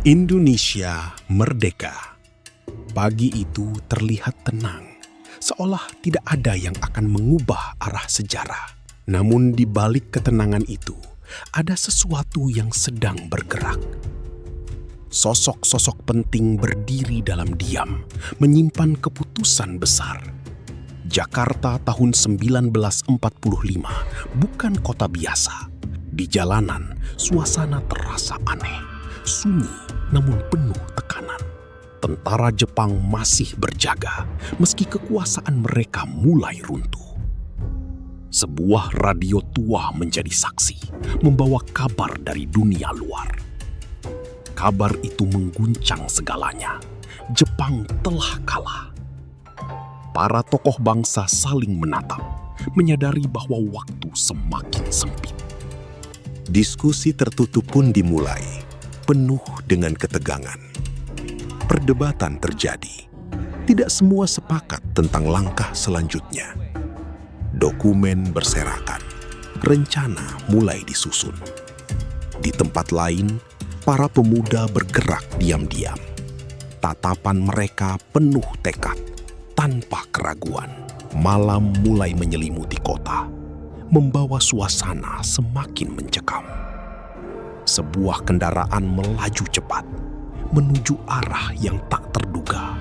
Indonesia merdeka. Pagi itu terlihat tenang, seolah tidak ada yang akan mengubah arah sejarah. Namun di balik ketenangan itu, ada sesuatu yang sedang bergerak. Sosok-sosok penting berdiri dalam diam, menyimpan keputusan besar. Jakarta tahun 1945 bukan kota biasa. Di jalanan, suasana terasa aneh, sunyi namun penuh tekanan. Tentara Jepang masih berjaga, meski kekuasaan mereka mulai runtuh. Sebuah radio tua menjadi saksi, membawa kabar dari dunia luar. Kabar itu mengguncang segalanya. Jepang telah kalah. Para tokoh bangsa saling menatap, menyadari bahwa waktu semakin sempit. Diskusi tertutup pun dimulai, penuh dengan ketegangan. Perdebatan terjadi. Tidak semua sepakat tentang langkah selanjutnya. Dokumen berserakan. Rencana mulai disusun. Di tempat lain, para pemuda bergerak diam-diam. Tatapan mereka penuh tekad, tanpa keraguan. Malam mulai menyelimuti kota, membawa suasana semakin mencekam. Sebuah kendaraan melaju cepat, menuju arah yang tak terduga.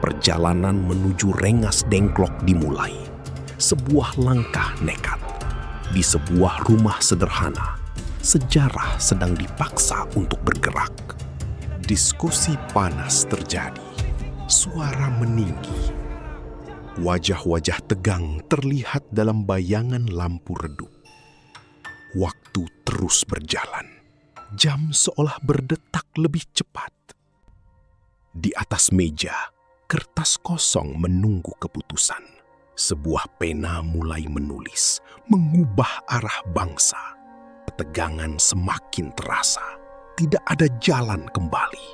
Perjalanan menuju Rengas Dengklok dimulai. Sebuah langkah nekat. Di sebuah rumah sederhana, sejarah sedang dipaksa untuk bergerak. Diskusi panas terjadi. Suara meninggi. Wajah-wajah tegang terlihat dalam bayangan lampu redup. Waktu terus berjalan. Jam seolah berdetak lebih cepat. Di atas meja, kertas kosong menunggu keputusan. Sebuah pena mulai menulis, mengubah arah bangsa. Ketegangan semakin terasa. Tidak ada jalan kembali.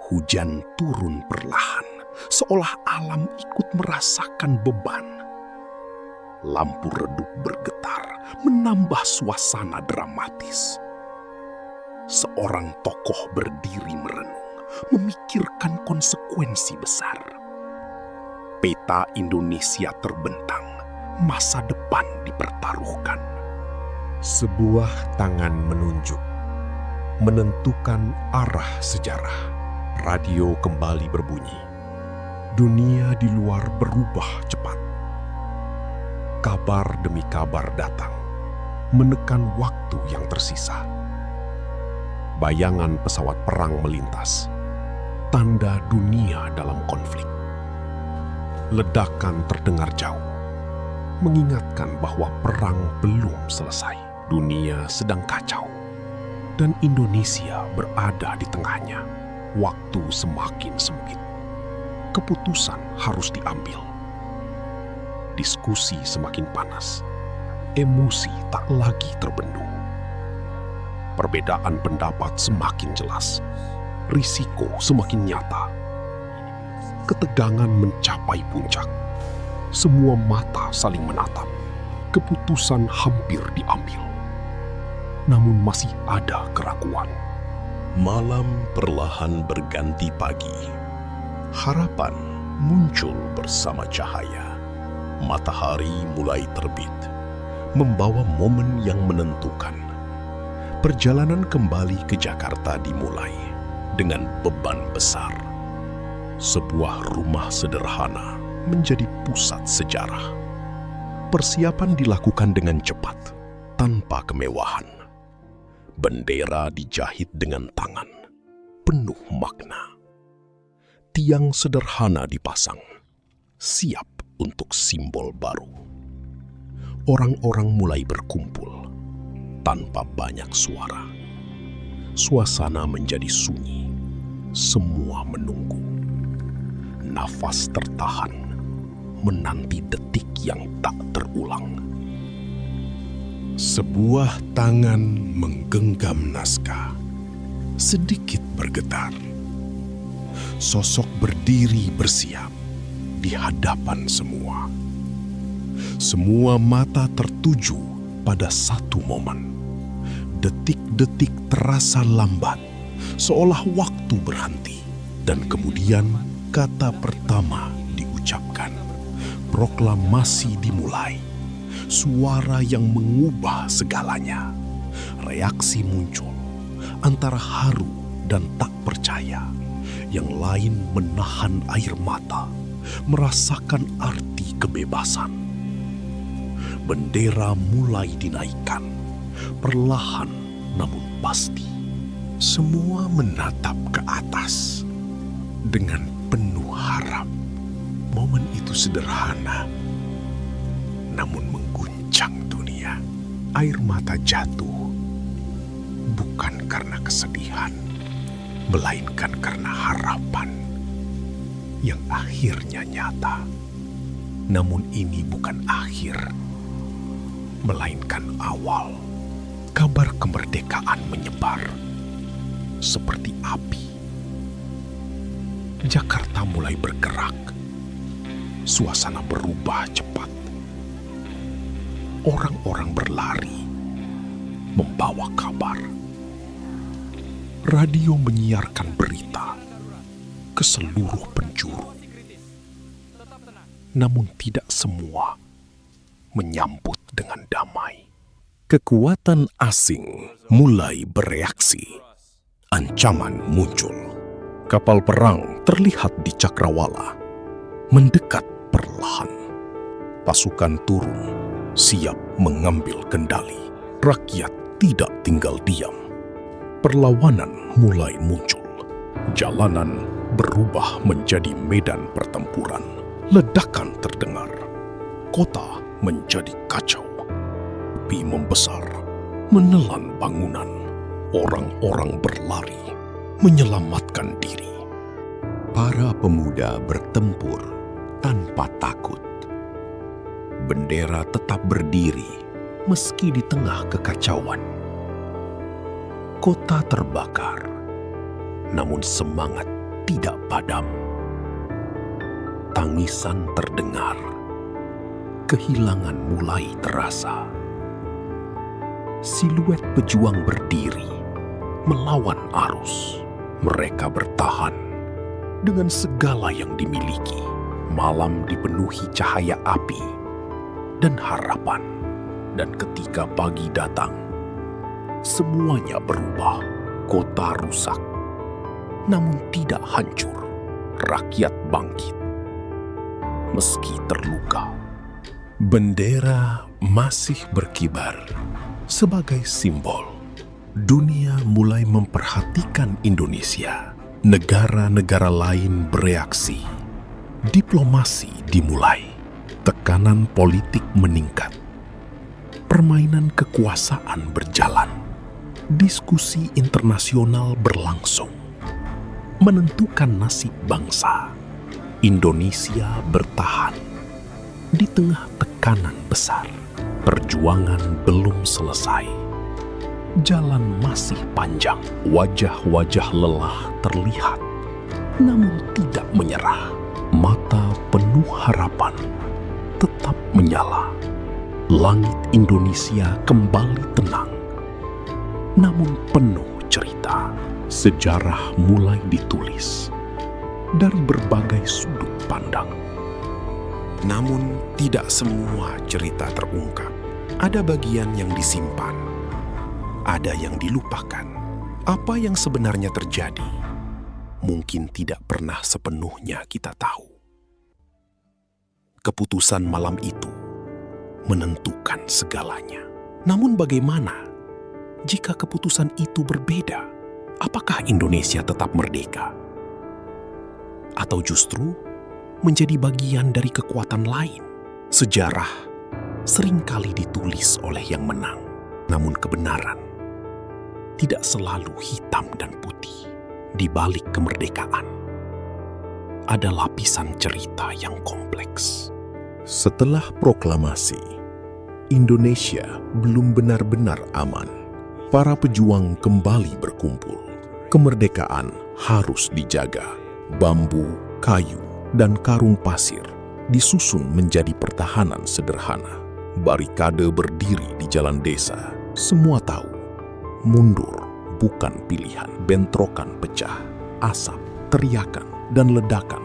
Hujan turun perlahan, seolah alam ikut merasakan beban. Lampu redup bergetar, menambah suasana dramatis. Seorang tokoh berdiri merenung, memikirkan konsekuensi besar. Peta Indonesia terbentang, masa depan dipertaruhkan. Sebuah tangan menunjuk, menentukan arah sejarah. Radio kembali berbunyi. Dunia di luar berubah cepat. Kabar demi kabar datang, menekan waktu yang tersisa. Bayangan pesawat perang melintas, tanda dunia dalam konflik. Ledakan terdengar jauh, mengingatkan bahwa perang belum selesai. Dunia sedang kacau, dan Indonesia berada di tengahnya. Waktu semakin sempit. Keputusan harus diambil. Diskusi semakin panas. Emosi tak lagi terbendung. Perbedaan pendapat semakin jelas. Risiko semakin nyata. Ketegangan mencapai puncak. Semua mata saling menatap. Keputusan hampir diambil. Namun masih ada keraguan. Malam perlahan berganti pagi. Harapan muncul bersama cahaya. Matahari mulai terbit, membawa momen yang menentukan. Perjalanan kembali ke Jakarta dimulai dengan beban besar. Sebuah rumah sederhana menjadi pusat sejarah. Persiapan dilakukan dengan cepat, tanpa kemewahan. Bendera dijahit dengan tangan, penuh makna. Tiang sederhana dipasang, siap untuk simbol baru. Orang-orang mulai berkumpul, tanpa banyak suara. Suasana menjadi sunyi, semua menunggu. Nafas tertahan, menanti detik yang tak terulang. Sebuah tangan menggenggam naskah, sedikit bergetar. Sosok berdiri bersiap di hadapan semua. Semua mata tertuju pada satu momen. Detik-detik terasa lambat, seolah waktu berhenti. Dan kemudian kata pertama diucapkan. Proklamasi dimulai. Suara yang mengubah segalanya. Reaksi muncul antara haru dan tak percaya. Yang lain menahan air mata, merasakan arti kebebasan. Bendera mulai dinaikkan, perlahan namun pasti. Semua menatap ke atas dengan penuh harap. Momen itu sederhana, namun mengguncang dunia. Air mata jatuh, bukan karena kesedihan, melainkan karena harapan yang akhirnya nyata. Namun ini bukan akhir, melainkan awal. Kabar kemerdekaan menyebar seperti api. Jakarta mulai bergerak. Suasana berubah cepat. Orang-orang berlari, membawa kabar. Radio menyiarkan berita ke seluruh penjuru. Namun tidak semua menyambut dengan damai. Kekuatan asing mulai bereaksi. Ancaman muncul. Kapal perang terlihat di cakrawala, mendekat perlahan. Pasukan turun, siap mengambil kendali. Rakyat tidak tinggal diam. Perlawanan mulai muncul. Jalanan berubah menjadi medan pertempuran. Ledakan terdengar. Kota menjadi kacau. Api membesar, menelan bangunan. Orang-orang berlari, menyelamatkan diri. Para pemuda bertempur tanpa takut. Bendera tetap berdiri meski di tengah kekacauan. Kota terbakar, namun semangat tidak padam. Tangisan terdengar, kehilangan mulai terasa. Siluet pejuang berdiri, melawan arus. Mereka bertahan dengan segala yang dimiliki. Malam dipenuhi cahaya api dan harapan. Dan ketika pagi datang, semuanya berubah. Kota rusak, namun tidak hancur. Rakyat bangkit, meski terluka. Bendera masih berkibar sebagai simbol. Dunia mulai memperhatikan Indonesia. Negara-negara lain bereaksi. Diplomasi dimulai. Tekanan politik meningkat. Permainan kekuasaan berjalan. Diskusi internasional berlangsung. Menentukan nasib bangsa. Indonesia bertahan di tengah tekanan besar. Perjuangan belum selesai. Jalan masih panjang. Wajah-wajah lelah terlihat, namun tidak menyerah. Mata penuh harapan tetap menyala. Langit Indonesia kembali tenang, namun penuh cerita. Sejarah mulai ditulis dari berbagai sudut pandang. Namun tidak semua cerita terungkap. Ada bagian yang disimpan, ada yang dilupakan. Apa yang sebenarnya terjadi mungkin tidak pernah sepenuhnya kita tahu. Keputusan malam itu menentukan segalanya. Namun bagaimana jika keputusan itu berbeda? Apakah Indonesia tetap merdeka? Atau justru menjadi bagian dari kekuatan lain? Sejarah seringkali ditulis oleh yang menang, namun kebenaran tidak selalu hitam dan putih. Di balik kemerdekaan ada lapisan cerita yang kompleks. Setelah proklamasi, Indonesia belum benar-benar aman. Para pejuang kembali berkumpul. Kemerdekaan harus dijaga. Bambu, kayu, dan karung pasir disusun menjadi pertahanan sederhana. Barikade berdiri di jalan desa. Semua tahu, mundur penumpukan pilihan, bentrokan pecah, asap, teriakan, dan ledakan.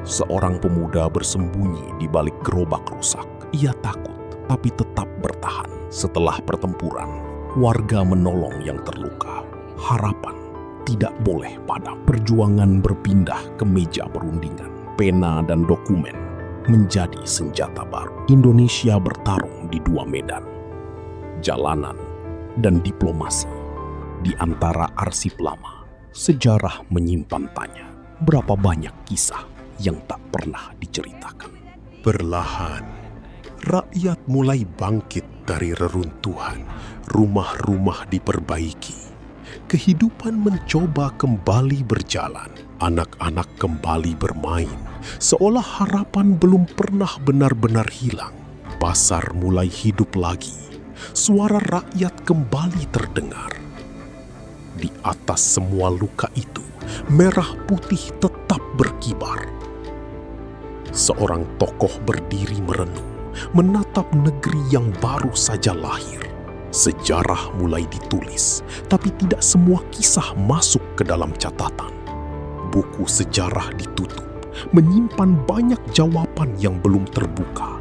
Seorang pemuda bersembunyi di balik gerobak rusak. Ia takut, tapi tetap bertahan. Setelah pertempuran, warga menolong yang terluka. Harapan tidak boleh padam. Perjuangan berpindah ke meja perundingan. Pena dan dokumen menjadi senjata baru. Indonesia bertarung di dua medan, jalanan dan diplomasi. Di antara arsip lama, sejarah menyimpan tanya, berapa banyak kisah yang tak pernah diceritakan. Perlahan, rakyat mulai bangkit dari reruntuhan. Rumah-rumah diperbaiki. Kehidupan mencoba kembali berjalan. Anak-anak kembali bermain, seolah harapan belum pernah benar-benar hilang. Pasar mulai hidup lagi. Suara rakyat kembali terdengar. Di atas semua luka itu, merah putih tetap berkibar. Seorang tokoh berdiri merenung, menatap negeri yang baru saja lahir. Sejarah mulai ditulis, tapi tidak semua kisah masuk ke dalam catatan. Buku sejarah ditutup, menyimpan banyak jawaban yang belum terbuka.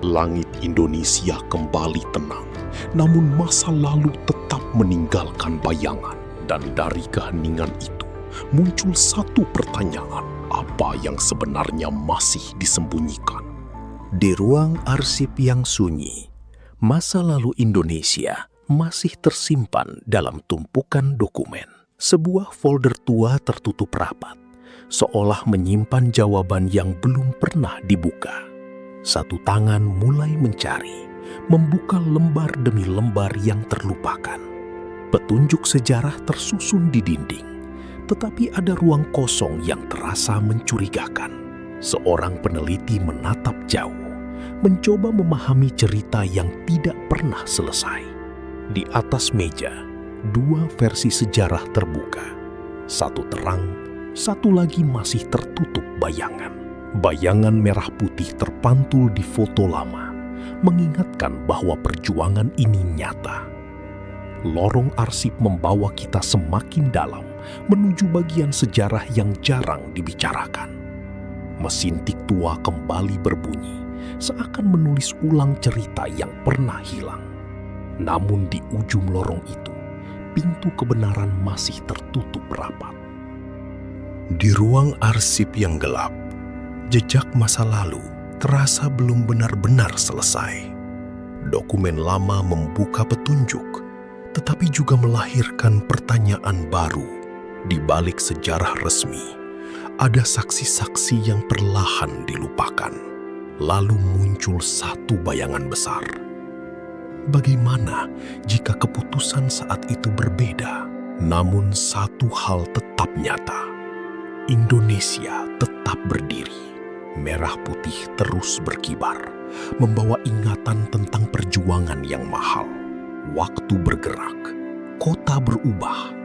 Langit Indonesia kembali tenang, namun masa lalu tetap meninggalkan bayangan. Dan dari keheningan itu, muncul satu pertanyaan, apa yang sebenarnya masih disembunyikan? Di ruang arsip yang sunyi, masa lalu Indonesia masih tersimpan dalam tumpukan dokumen. Sebuah folder tua tertutup rapat, seolah menyimpan jawaban yang belum pernah dibuka. Satu tangan mulai mencari, membuka lembar demi lembar yang terlupakan. Petunjuk sejarah tersusun di dinding, tetapi ada ruang kosong yang terasa mencurigakan. Seorang peneliti menatap jauh, mencoba memahami cerita yang tidak pernah selesai. Di atas meja, dua versi sejarah terbuka. Satu terang, satu lagi masih tertutup bayangan. Bayangan merah putih terpantul di foto lama, mengingatkan bahwa perjuangan ini nyata. Lorong arsip membawa kita semakin dalam menuju bagian sejarah yang jarang dibicarakan. Mesin tik tua kembali berbunyi, seakan menulis ulang cerita yang pernah hilang. Namun di ujung lorong itu, pintu kebenaran masih tertutup rapat. Di ruang arsip yang gelap, jejak masa lalu terasa belum benar-benar selesai. Dokumen lama membuka petunjuk, tetapi juga melahirkan pertanyaan baru. Di balik sejarah resmi, ada saksi-saksi yang perlahan dilupakan. Lalu muncul satu bayangan besar. Bagaimana jika keputusan saat itu berbeda? Namun satu hal tetap nyata. Indonesia tetap berdiri. Merah putih terus berkibar, membawa ingatan tentang perjuangan yang mahal. Waktu bergerak, kota berubah,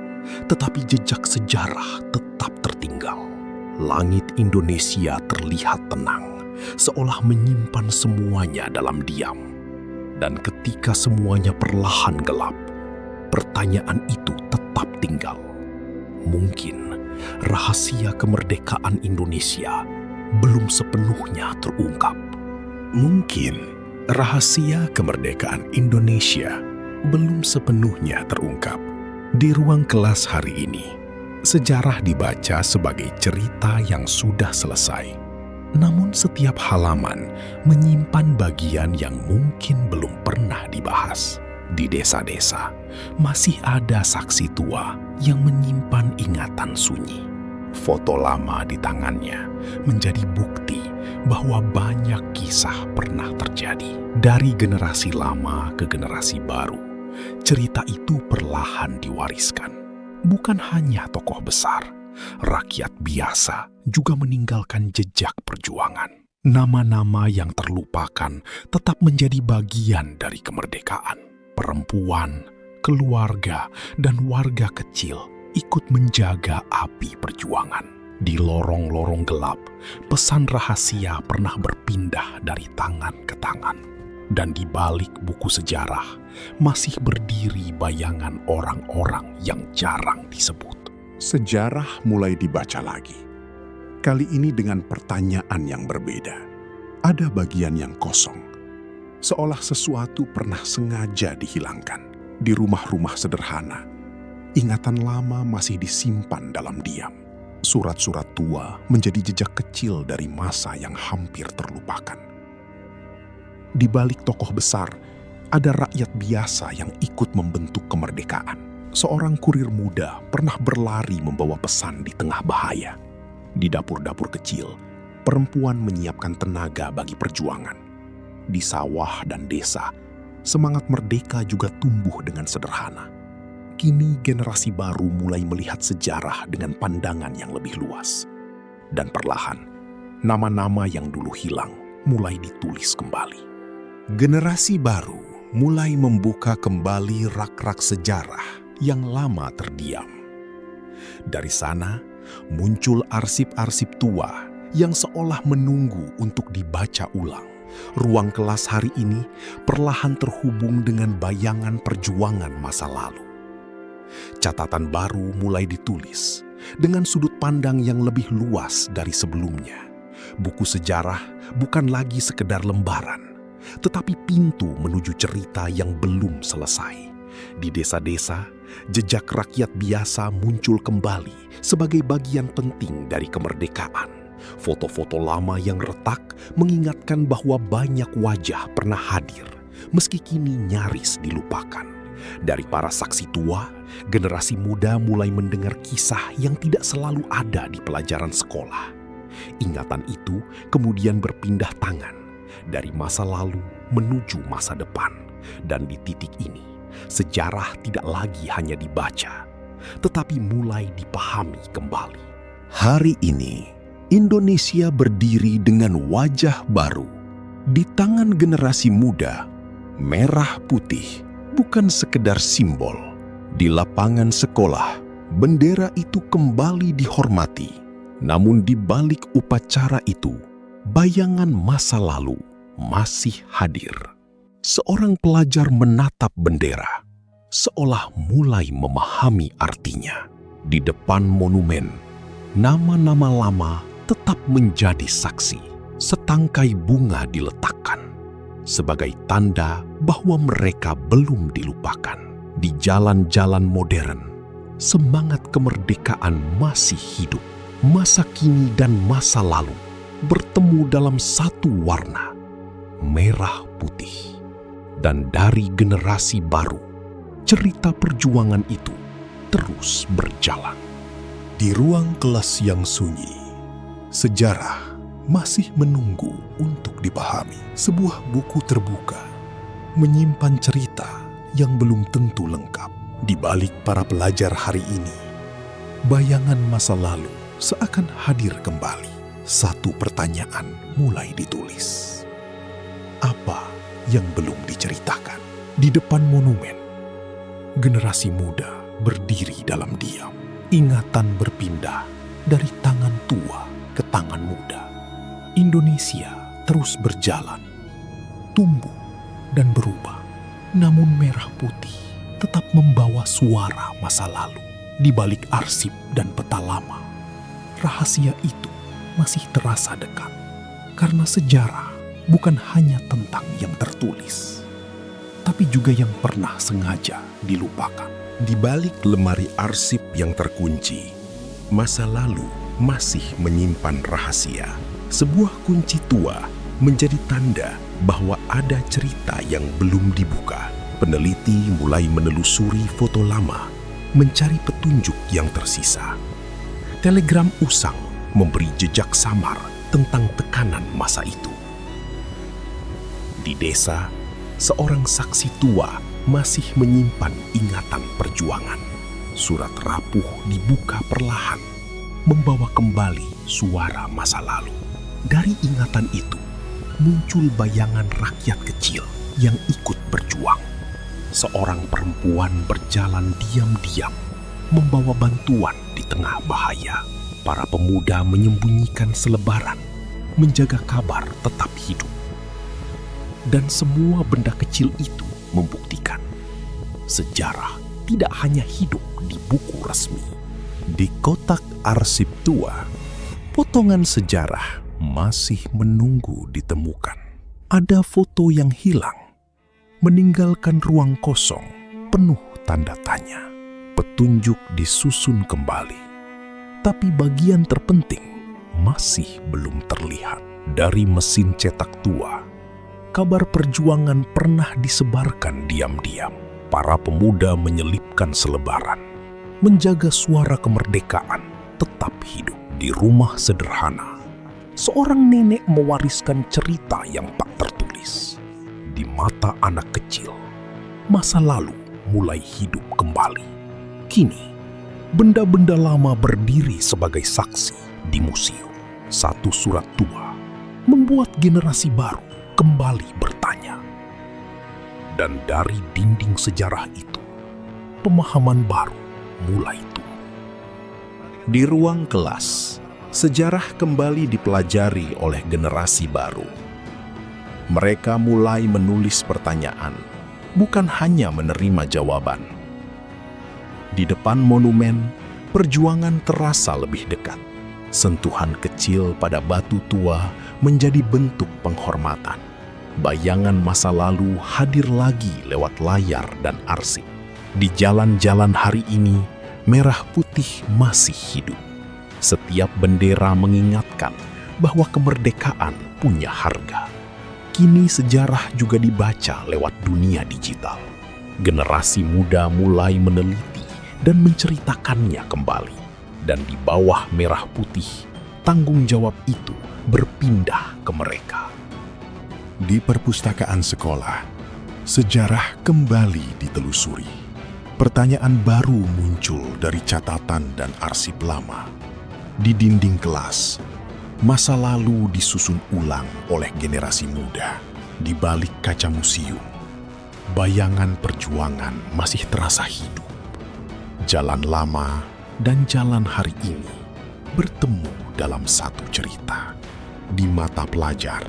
tetapi jejak sejarah tetap tertinggal. Langit Indonesia terlihat tenang, seolah menyimpan semuanya dalam diam. Dan ketika semuanya perlahan gelap, pertanyaan itu tetap tinggal. Mungkin rahasia kemerdekaan Indonesia belum sepenuhnya terungkap. Mungkin rahasia kemerdekaan Indonesia belum sepenuhnya terungkap. Di ruang kelas hari ini, sejarah dibaca sebagai cerita yang sudah selesai. Namun setiap halaman menyimpan bagian yang mungkin belum pernah dibahas. Di desa-desa, masih ada saksi tua yang menyimpan ingatan sunyi. Foto lama di tangannya menjadi bukti bahwa banyak kisah pernah terjadi. Dari generasi lama ke generasi baru, cerita itu perlahan diwariskan. Bukan hanya tokoh besar, rakyat biasa juga meninggalkan jejak perjuangan. Nama-nama yang terlupakan tetap menjadi bagian dari kemerdekaan. Perempuan, keluarga, dan warga kecil ikut menjaga api perjuangan. Di lorong-lorong gelap, pesan rahasia pernah berpindah dari tangan ke tangan. Dan di balik buku sejarah masih berdiri bayangan orang-orang yang jarang disebut. Sejarah mulai dibaca lagi. Kali ini dengan pertanyaan yang berbeda. Ada bagian yang kosong, seolah sesuatu pernah sengaja dihilangkan. Di rumah-rumah sederhana, ingatan lama masih disimpan dalam diam. Surat-surat tua menjadi jejak kecil dari masa yang hampir terlupakan. Di balik tokoh besar, ada rakyat biasa yang ikut membentuk kemerdekaan. Seorang kurir muda pernah berlari membawa pesan di tengah bahaya. Di dapur-dapur kecil, perempuan menyiapkan tenaga bagi perjuangan. Di sawah dan desa, semangat merdeka juga tumbuh dengan sederhana. Kini generasi baru mulai melihat sejarah dengan pandangan yang lebih luas. Dan perlahan, nama-nama yang dulu hilang mulai ditulis kembali. Generasi baru mulai membuka kembali rak-rak sejarah yang lama terdiam. Dari sana, muncul arsip-arsip tua yang seolah menunggu untuk dibaca ulang. Ruang kelas hari ini perlahan terhubung dengan bayangan perjuangan masa lalu. Catatan baru mulai ditulis dengan sudut pandang yang lebih luas dari sebelumnya. Buku sejarah bukan lagi sekedar lembaran, tetapi pintu menuju cerita yang belum selesai. Di desa-desa, jejak rakyat biasa muncul kembali sebagai bagian penting dari kemerdekaan. Foto-foto lama yang retak mengingatkan bahwa banyak wajah pernah hadir, meski kini nyaris dilupakan. Dari para saksi tua, generasi muda mulai mendengar kisah yang tidak selalu ada di pelajaran sekolah. Ingatan itu kemudian berpindah tangan dari masa lalu menuju masa depan. Dan di titik ini, sejarah tidak lagi hanya dibaca, tetapi mulai dipahami kembali. Hari ini, Indonesia berdiri dengan wajah baru. Di tangan generasi muda, merah putih bukan sekedar simbol. Di lapangan sekolah, bendera itu kembali dihormati. Namun di balik upacara itu, bayangan masa lalu masih hadir. Seorang pelajar menatap bendera, seolah mulai memahami artinya. Di depan monumen, nama-nama lama tetap menjadi saksi. Setangkai bunga diletakkan sebagai tanda bahwa mereka belum dilupakan. Di jalan-jalan modern, semangat kemerdekaan masih hidup. Masa kini dan masa lalu bertemu dalam satu warna, merah putih. Dan dari generasi baru, cerita perjuangan itu terus berjalan. Di ruang kelas yang sunyi, sejarah masih menunggu untuk dipahami. Sebuah buku terbuka, menyimpan cerita yang belum tentu lengkap. Di balik para pelajar hari ini, bayangan masa lalu seakan hadir kembali. Satu pertanyaan mulai ditulis. Apa yang belum diceritakan? Di depan monumen, generasi muda berdiri dalam diam. Ingatan berpindah dari tangan tua ke tangan muda. Indonesia terus berjalan, tumbuh dan berubah. Namun merah putih tetap membawa suara masa lalu. Di balik arsip dan peta lama, rahasia itu masih terasa dekat. Karena sejarah bukan hanya tentang yang tertulis, tapi juga yang pernah sengaja dilupakan. Di balik lemari arsip yang terkunci, masa lalu masih menyimpan rahasia. Sebuah kunci tua menjadi tanda bahwa ada cerita yang belum dibuka. Peneliti mulai menelusuri foto lama, mencari petunjuk yang tersisa. Telegram usang memberi jejak samar tentang tekanan masa itu. Di desa, seorang saksi tua masih menyimpan ingatan perjuangan. Surat rapuh dibuka perlahan, membawa kembali suara masa lalu. Dari ingatan itu, muncul bayangan rakyat kecil yang ikut berjuang. Seorang perempuan berjalan diam-diam, membawa bantuan di tengah bahaya. Para pemuda menyembunyikan selebaran, menjaga kabar tetap hidup. Dan semua benda kecil itu membuktikan sejarah tidak hanya hidup di buku resmi. Di kotak arsip tua, potongan sejarah masih menunggu ditemukan. Ada foto yang hilang, meninggalkan ruang kosong penuh tanda tanya. Petunjuk disusun kembali, tapi bagian terpenting masih belum terlihat. Dari mesin cetak tua, kabar perjuangan pernah disebarkan diam-diam. Para pemuda menyelipkan selebaran, menjaga suara kemerdekaan tetap hidup. Di rumah sederhana, seorang nenek mewariskan cerita yang tak tertulis. Di mata anak kecil, masa lalu mulai hidup kembali. Kini, benda-benda lama berdiri sebagai saksi di museum. Satu surat tua membuat generasi baru kembali bertanya. Dan dari dinding sejarah itu, pemahaman baru mulai tumbuh. Di ruang kelas, sejarah kembali dipelajari oleh generasi baru. Mereka mulai menulis pertanyaan, bukan hanya menerima jawaban. Di depan monumen, perjuangan terasa lebih dekat. Sentuhan kecil pada batu tua menjadi bentuk penghormatan. Bayangan masa lalu hadir lagi lewat layar dan arsip. Di jalan-jalan hari ini, merah putih masih hidup. Setiap bendera mengingatkan bahwa kemerdekaan punya harga. Kini sejarah juga dibaca lewat dunia digital. Generasi muda mulai meneliti dan menceritakannya kembali. Dan di bawah merah putih, tanggung jawab itu berpindah ke mereka. Di perpustakaan sekolah, sejarah kembali ditelusuri. Pertanyaan baru muncul dari catatan dan arsip lama. Di dinding kelas, masa lalu disusun ulang oleh generasi muda. Di balik kaca museum, bayangan perjuangan masih terasa hidup. Jalan lama dan jalan hari ini bertemu dalam satu cerita. Di mata pelajar,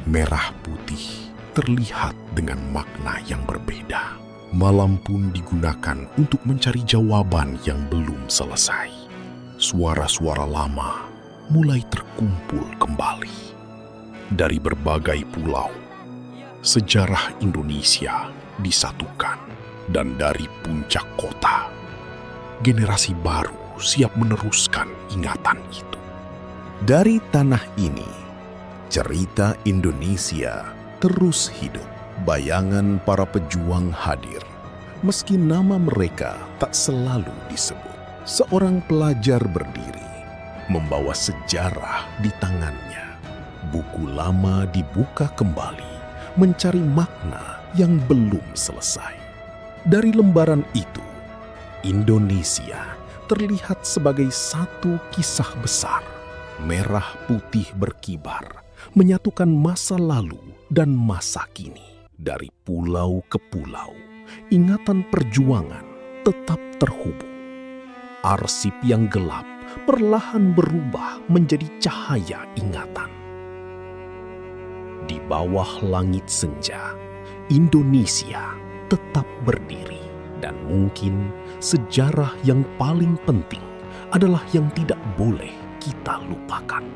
merah putih terlihat dengan makna yang berbeda. Malam pun digunakan untuk mencari jawaban yang belum selesai. Suara-suara lama mulai terkumpul kembali. Dari berbagai pulau, sejarah Indonesia disatukan. Dan dari puncak kota, generasi baru siap meneruskan ingatan itu. Dari tanah ini, cerita Indonesia terus hidup. Bayangan para pejuang hadir, meski nama mereka tak selalu disebut. Seorang pelajar berdiri, membawa sejarah di tangannya. Buku lama dibuka kembali, mencari makna yang belum selesai. Dari lembaran itu, Indonesia terlihat sebagai satu kisah besar. Merah putih berkibar, menyatukan masa lalu dan masa kini. Dari pulau ke pulau, ingatan perjuangan tetap terhubung. Arsip yang gelap perlahan berubah menjadi cahaya ingatan. Di bawah langit senja, Indonesia tetap berdiri. Dan mungkin sejarah yang paling penting adalah yang tidak boleh kita lupakan.